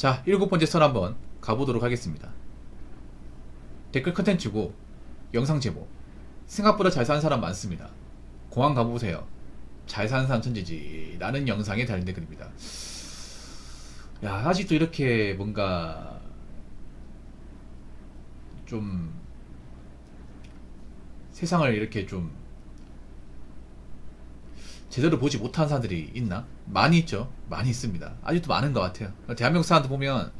자, 7번째 선 한번 가보도록 하겠습니다. 댓글 컨텐츠고 영상 제목, 생각보다 잘 사는 사람 많습니다. 공항 가보세요. 잘 사는 사람 천지지 라는 영상에 달린 댓글입니다. 야, 아직도 이렇게 뭔가 좀 세상을 이렇게 좀 제대로 보지 못한 사람들이 있나? 많이 있죠. 많이 있습니다. 아직도 많은 것 같아요. 대한민국 사람들 보면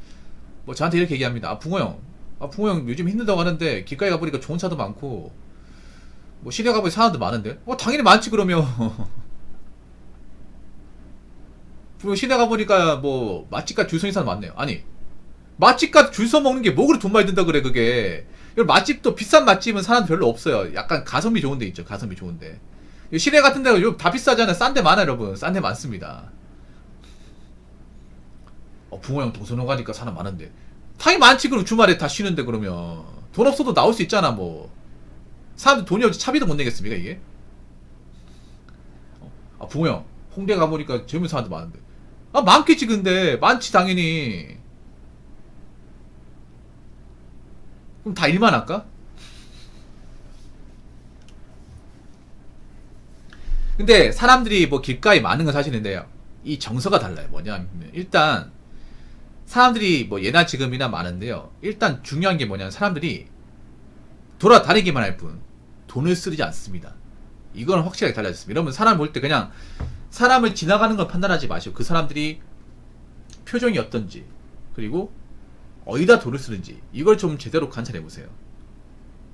뭐 저한테 이렇게 얘기합니다. 붕어 형 요즘 힘들다고 하는데 길가에 가보니까 좋은 차도 많고 뭐 시내 가보니 사람도 많은데? 당연히 많지 그러면. 시내 가보니까 뭐 맛집가 줄 서 있는 사람 많네요. 아니, 맛집가 줄 서 먹는 게 뭐 그리 돈 많이 든다 그래 그게. 맛집도 비싼 맛집은 사람 별로 없어요. 약간 가성비 좋은 데 있죠. 가성비 좋은데. 시내 같은 데가 요즘 다 비싸잖아요. 싼 데 많아요 여러분. 싼 데 많습니다. 붕어 형 동선호 가니까 사람 많은데 당연히 많지. 그럼 주말에 다 쉬는데 그러면 돈 없어도 나올 수 있잖아 뭐. 사람들 돈이 없지 차비도 못 내겠습니까 이게? 붕어 형 홍대 가보니까 젊은 사람들 많은데 많겠지. 근데 많지 당연히. 그럼 다 일만 할까? 근데 사람들이 뭐 길가에 많은 건 사실인데요. 이 정서가 달라요. 뭐냐면 일단 사람들이 뭐 예나 지금이나 많은데요. 일단 중요한 게 뭐냐면 사람들이 돌아다니기만 할 뿐 돈을 쓰지 않습니다. 이건 확실하게 달라졌습니다. 여러분 사람 볼 때 그냥 사람을 지나가는 걸 판단하지 마시고 그 사람들이 표정이 어떤지 그리고 어디다 돈을 쓰는지 이걸 좀 제대로 관찰해 보세요.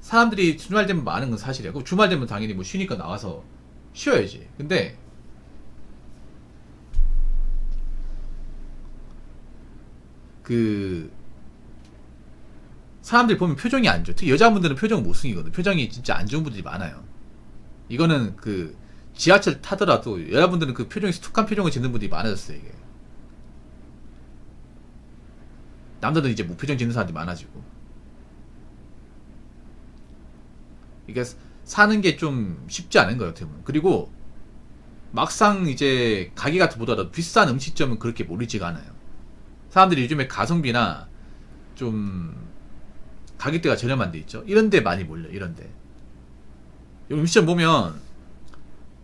사람들이 주말 되면 많은 건 사실이고 주말 되면 당연히 뭐 쉬니까 나와서 쉬어야지. 근데 그 사람들이 보면 표정이 안 좋아. 특히 여자분들은 표정 못 숨기거든. 표정이 진짜 안 좋은 분들이 많아요. 이거는 그 지하철 타더라도 여자분들은 그 표정이 스툭한 표정을 짓는 분들이 많아졌어요. 이게 남자들은 이제 무표정 짓는 사람들이 많아지고 이게 사는 게 좀 쉽지 않은 것 같아요. 그리고 막상 이제 가게 같은 보더라도 비싼 음식점은 그렇게 몰리지가 않아요. 사람들이 요즘에 가성비나 좀 가격대가 저렴한 데 있죠. 이런 데 많이 몰려. 이런 데 음식점 보면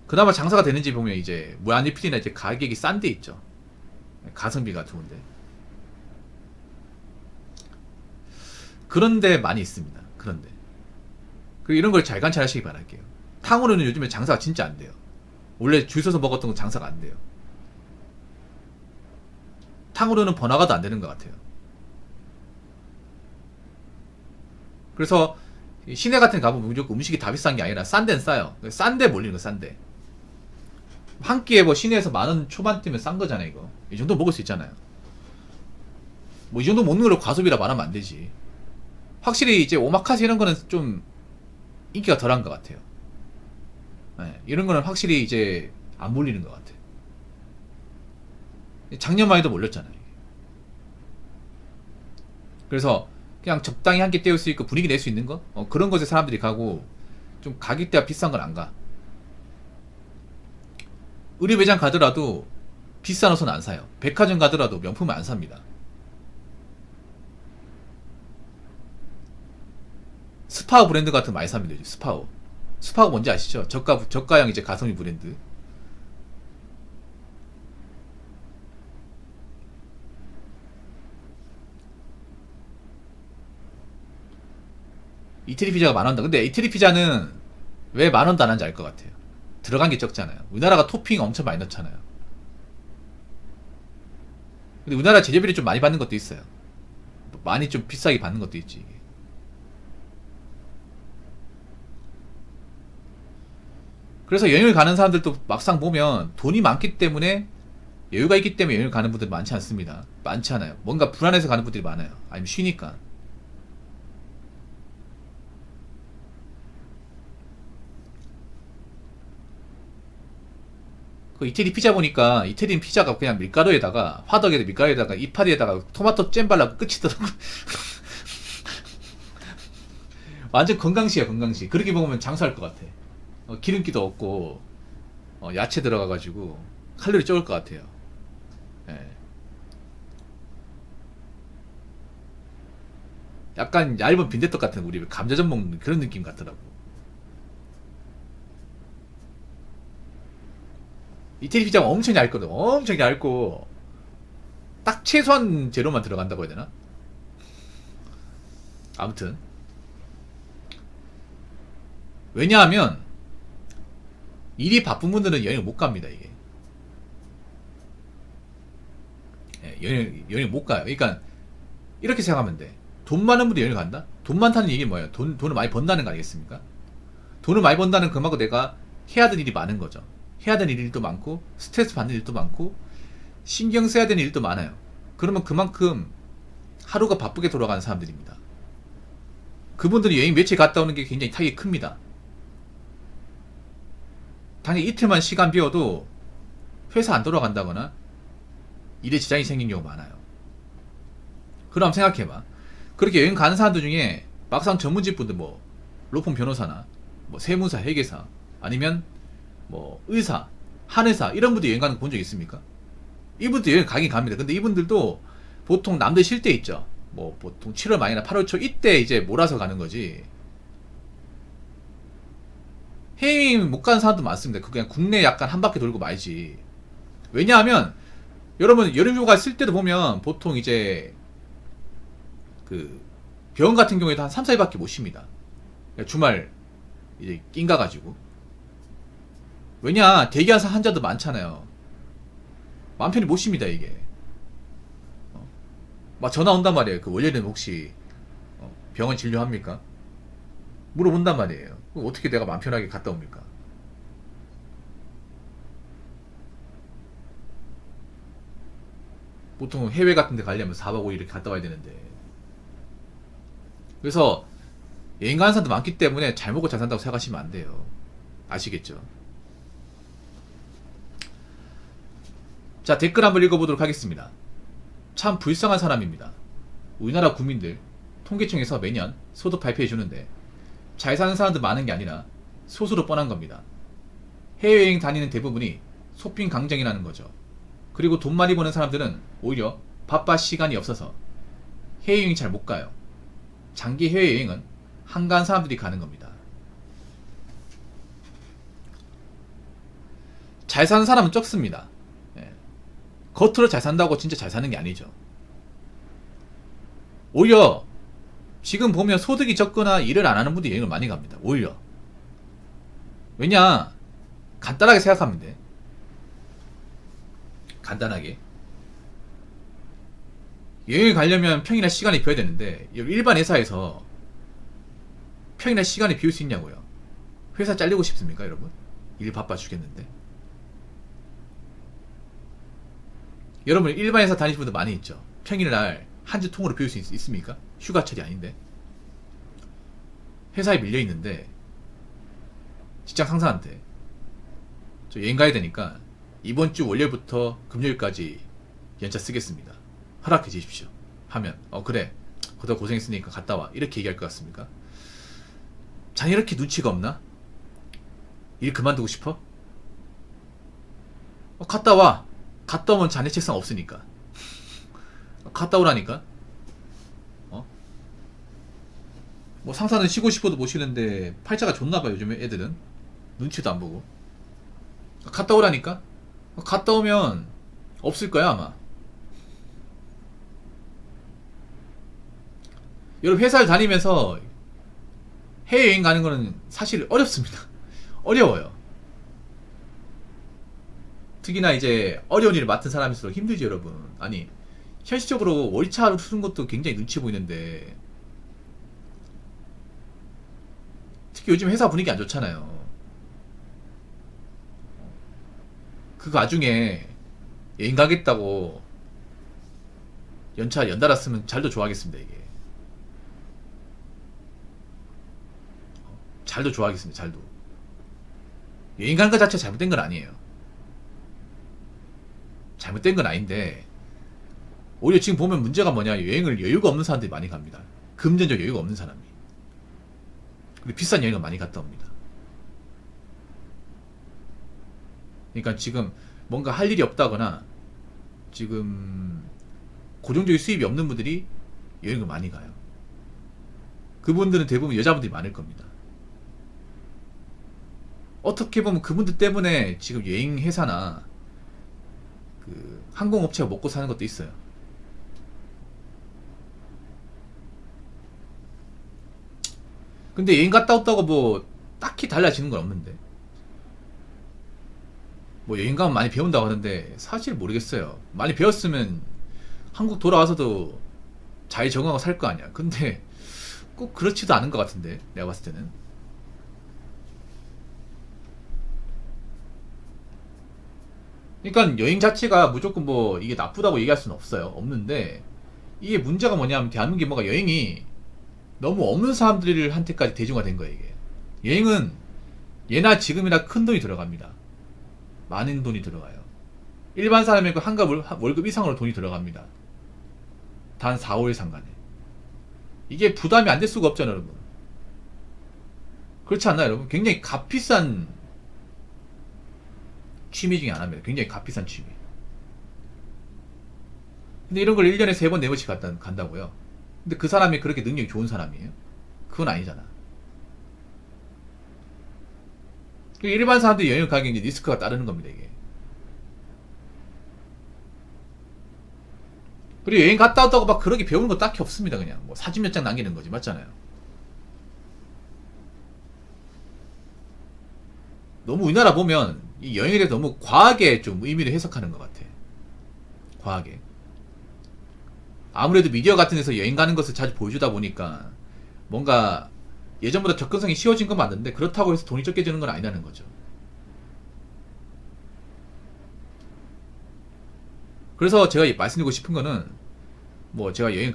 그나마 장사가 되는지 보면 이제 무한리필이나 이제 가격이 싼 데 있죠. 가성비가 좋은데 그런 데 많이 있습니다. 그런데 그리고 이런 걸 잘 관찰하시기 바랄게요. 탕후루는 요즘에 장사가 진짜 안 돼요. 원래 줄 서서 먹었던 건 장사가 안 돼요. 탕후루는 번화가도 안 되는 것 같아요. 그래서 시내 같은 데 가보면 무조건 음식이 다 비싼 게 아니라 싼 데는 싸요. 싼 데 몰리는 거 싼 데. 한 끼에 뭐 시내에서 10,000원 초반대면 싼 거잖아요 이거. 이 정도 먹을 수 있잖아요. 뭐 이 정도 먹는 걸로 과소비라 말하면 안 되지. 확실히 이제 오마카세 이런 거는 좀 인기가 덜한 것 같아요. 네, 이런 거는 확실히 이제 안 몰리는 것 같아요. 작년만 해도 몰렸잖아요. 그래서 그냥 적당히 한 끼 때울 수 있고 분위기 낼 수 있는 거? 그런 곳에 사람들이 가고 좀 가격대가 비싼 건 안 가. 의류 매장 가더라도 비싼 옷은 안 사요. 백화점 가더라도 명품은 안 삽니다. 스파오 브랜드 같은 거 많이 삽니다. 스파오. 스파오 뭔지 아시죠? 저가형 이제 가성비 브랜드. 이태리 피자가 10,000원. 근데 이태리 피자는 왜 10,000원도 안 하는지 알 것 같아요. 들어간 게 적잖아요. 우리나라가 토핑 엄청 많이 넣잖아요. 근데 우리나라 재료비를 좀 많이 받는 것도 있어요. 많이 좀 비싸게 받는 것도 있지. 이게. 그래서 여행을 가는 사람들도 막상 보면 돈이 많기 때문에 여유가 있기 때문에 여행을 가는 분들 많지 않습니다. 많지 않아요. 뭔가 불안해서 가는 분들이 많아요. 아니면 쉬니까. 그 이태리 피자 보니까 이태리 피자가 그냥 밀가루에다가 화덕에다 밀가루에다가 이파리에다가 토마토 잼 발라고 끝이더라고. 완전 건강식이야 건강식. 그렇게 먹으면 장수할 것 같아. 기름기도 없고 야채 들어가가지고 칼로리 적을 것 같아요. 예. 약간 얇은 빈대떡 같은 우리 감자전 먹는 그런 느낌 같더라고. 이태리 피자가 엄청 얇거든. 엄청 얇고 딱 최소한 재료만 들어간다고 해야 되나? 아무튼 왜냐하면 일이 바쁜 분들은 여행을 못 갑니다. 이게 여행 못 가요. 그러니까 이렇게 생각하면 돼. 돈 많은 분이 여행을 간다? 돈 많다는 얘기는 뭐예요? 돈을 많이 번다는 거 아니겠습니까? 돈을 많이 번다는 그만큼 내가 해야 되는 일이 많은 거죠. 해야 되는 일도 많고 스트레스 받는 일도 많고 신경 써야 되는 일도 많아요. 그러면 그만큼 하루가 바쁘게 돌아가는 사람들입니다. 그분들이 여행 며칠 갔다 오는 게 굉장히 타격이 큽니다. 당연히 이틀만 시간 비워도 회사 안 돌아간다거나 일에 지장이 생긴 경우가 많아요. 그럼 생각해봐. 그렇게 여행 가는 사람들 중에 막상 전문직 분들 뭐 로펌 변호사나 뭐 세무사, 회계사 아니면 뭐 의사, 한의사 이런 분들 여행 가는 거 본 적 있습니까? 이분들 여행 가긴 갑니다. 근데 이분들도 보통 남들 쉴 때 있죠. 뭐 보통 7월 말이나 8월 초 이때 이제 몰아서 가는 거지. 해외여행 못 가는 사람도 많습니다. 그 그냥 국내 약간 한 바퀴 돌고 말지. 왜냐하면 여러분 여름휴가 쓸 때도 보면 보통 이제 그 병원 같은 경우에도 한 3, 4일밖에 못 쉽니다. 주말 이제 낀가 가지고. 왜냐 대기한 환자도 많잖아요. 마음 편히 못 쉽니다 이게. 막 전화 온단 말이에요. 그 원래는 혹시 병원 진료합니까? 물어본단 말이에요. 그럼 어떻게 내가 마음 편하게 갔다 옵니까? 보통 해외 같은 데 가려면 4박 5일 이렇게 갔다 와야 되는데. 그래서 여행 가는 사람도 많기 때문에 잘 먹고 잘 산다고 생각하시면 안 돼요. 아시겠죠? 자, 댓글 한번 읽어보도록 하겠습니다. 참 불쌍한 사람입니다. 우리나라 국민들 통계청에서 매년 소득 발표해주는데 잘 사는 사람들 많은 게 아니라 소수로 뻔한 겁니다. 해외여행 다니는 대부분이 쇼핑 강쟁이라는 거죠. 그리고 돈 많이 버는 사람들은 오히려 바빠 시간이 없어서 해외여행 잘 못 가요. 장기 해외여행은 한가한 사람들이 가는 겁니다. 잘 사는 사람은 적습니다. 겉으로 잘 산다고 진짜 잘 사는 게 아니죠. 오히려 지금 보면 소득이 적거나 일을 안 하는 분들이 여행을 많이 갑니다. 오히려. 왜냐 간단하게 생각하면 돼. 간단하게 여행을 가려면 평일날 시간이 비워야 되는데 일반 회사에서 평일날 시간이 비울 수 있냐고요. 회사 잘리고 싶습니까 여러분? 일 바빠 죽겠는데. 여러분 일반 회사 다니시는 분들 많이 있죠. 평일날 한 주 통으로 비울 수 있습니까? 휴가철이 아닌데. 회사에 밀려있는데 직장 상사한테 저 여행 가야 되니까 이번 주 월요일부터 금요일까지 연차 쓰겠습니다. 허락해 주십시오. 하면 그래 그동안 고생했으니까 갔다 와 이렇게 얘기할 것 같습니까? 자네 이렇게 눈치가 없나? 일 그만두고 싶어? 갔다 와. 갔다 오면 자네 책상 없으니까. 갔다 오라니까. 뭐 상사는 쉬고 싶어도 못 쉬는데 팔자가 좋나봐 요즘에 애들은. 눈치도 안 보고. 갔다 오라니까. 갔다 오면 없을 거야 아마. 여러분 회사를 다니면서 해외여행 가는 거는 사실 어렵습니다. 어려워요. 특히나 이제 어려운 일을 맡은 사람일수록 힘들지 여러분. 아니 현실적으로 월차로 쓰는 것도 굉장히 눈치 보이는데 특히 요즘 회사 분위기 안 좋잖아요. 그 와중에 여행 가겠다고 연차 연달아 쓰면 잘도 좋아하겠습니다 이게. 잘도 좋아하겠습니다. 잘도. 여행 가는 것 자체가 잘못된 건 아니에요. 잘못된 건 아닌데 오히려 지금 보면 문제가 뭐냐. 여행을 여유가 없는 사람들이 많이 갑니다. 금전적 여유가 없는 사람이. 그리고 비싼 여행을 많이 갔다 옵니다. 그러니까 지금 뭔가 할 일이 없다거나 지금 고정적인 수입이 없는 분들이 여행을 많이 가요. 그분들은 대부분 여자분들이 많을 겁니다. 어떻게 보면 그분들 때문에 지금 여행 회사나 그 항공업체가 먹고 사는 것도 있어요. 근데 여행 갔다 왔다고 뭐 딱히 달라지는 건 없는데, 뭐 여행 가면 많이 배운다고 하는데 사실 모르겠어요. 많이 배웠으면 한국 돌아와서도 잘 적응하고 살 거 아니야. 근데 꼭 그렇지도 않은 것 같은데, 내가 봤을 때는. 그러니까 여행 자체가 무조건 뭐 이게 나쁘다고 얘기할 수는 없어요. 없는데 이게 문제가 뭐냐면, 대한민국이 뭔가 여행이 너무 없는 사람들한테까지 대중화된 거예요. 이게 여행은 예나 지금이나 큰 돈이 들어갑니다. 많은 돈이 들어가요. 일반 사람의 그 한가 월급 이상으로 돈이 들어갑니다. 단 4, 5일 상간에. 이게 부담이 안 될 수가 없잖아요, 여러분. 그렇지 않나요, 여러분? 굉장히 값비싼 취미 중에 하나입니다. 굉장히 값비싼 취미. 근데 이런 걸 1년에 3번, 4번씩 간다고요? 근데 그 사람이 그렇게 능력이 좋은 사람이에요? 그건 아니잖아. 일반 사람들이 여행을 가기 이제 리스크가 따르는 겁니다, 이게. 그리고 여행 갔다 왔다고 막 그렇게 배우는 거 딱히 없습니다, 그냥. 뭐 사진 몇 장 남기는 거지, 맞잖아요. 너무 우리나라 보면 이 여행에 대해서 너무 과하게 좀 의미를 해석하는 것 같아. 과하게. 아무래도 미디어 같은 데서 여행 가는 것을 자주 보여주다 보니까 뭔가 예전보다 접근성이 쉬워진 건 맞는데, 그렇다고 해서 돈이 적게 드는 건 아니라는 거죠. 그래서 제가 말씀드리고 싶은 거는, 뭐 제가 여행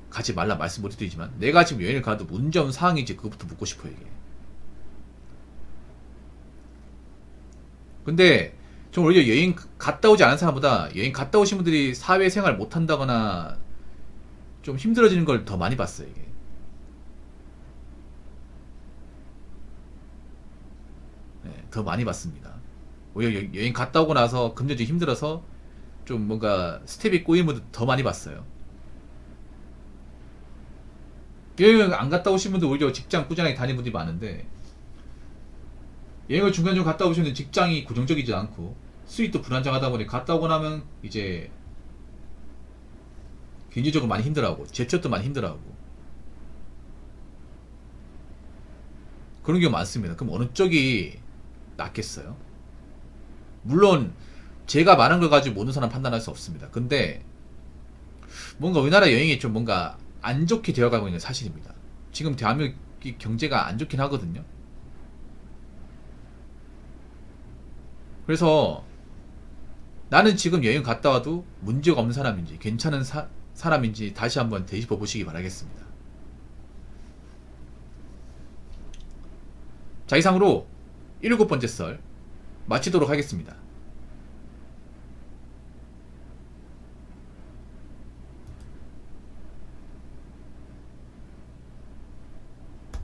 가지 말라 말씀 못 드리지만, 내가 지금 여행을 가도 문제없는 상황인지 그것부터 묻고 싶어요, 이게. 근데 좀 오히려 여행 갔다 오지 않은 사람보다 여행 갔다 오신 분들이 사회생활 못 한다거나 좀 힘들어지는 걸 더 많이 봤어요, 이게. 네, 더 많이 봤습니다. 오히려 여행 갔다 오고 나서 금전적이 힘들어서 좀 뭔가 스텝이 꼬이는 분들 더 많이 봤어요. 여행 안 갔다 오신 분들 오히려 직장 꾸준하게 다니는 분들이 많은데, 여행을 중간중간 갔다 오시는 직장이 고정적이지 않고 수입도 불안정하다 보니 갔다 오고 나면 이제 경제적으로 많이 힘들어하고 재취업도 많이 힘들어하고 그런 경우가 많습니다. 그럼 어느 쪽이 낫겠어요? 물론 제가 말한 걸 가지고 모든 사람 판단할 수 없습니다. 근데 뭔가 우리나라 여행이 좀 뭔가 안 좋게 되어가고 있는 사실입니다. 지금 대한민국 경제가 안 좋긴 하거든요. 그래서 나는 지금 여행 갔다 와도 문제가 없는 사람인지 괜찮은 사람인지 다시 한번 되짚어 보시기 바라겠습니다. 자, 이상으로 7번째 썰 마치도록 하겠습니다.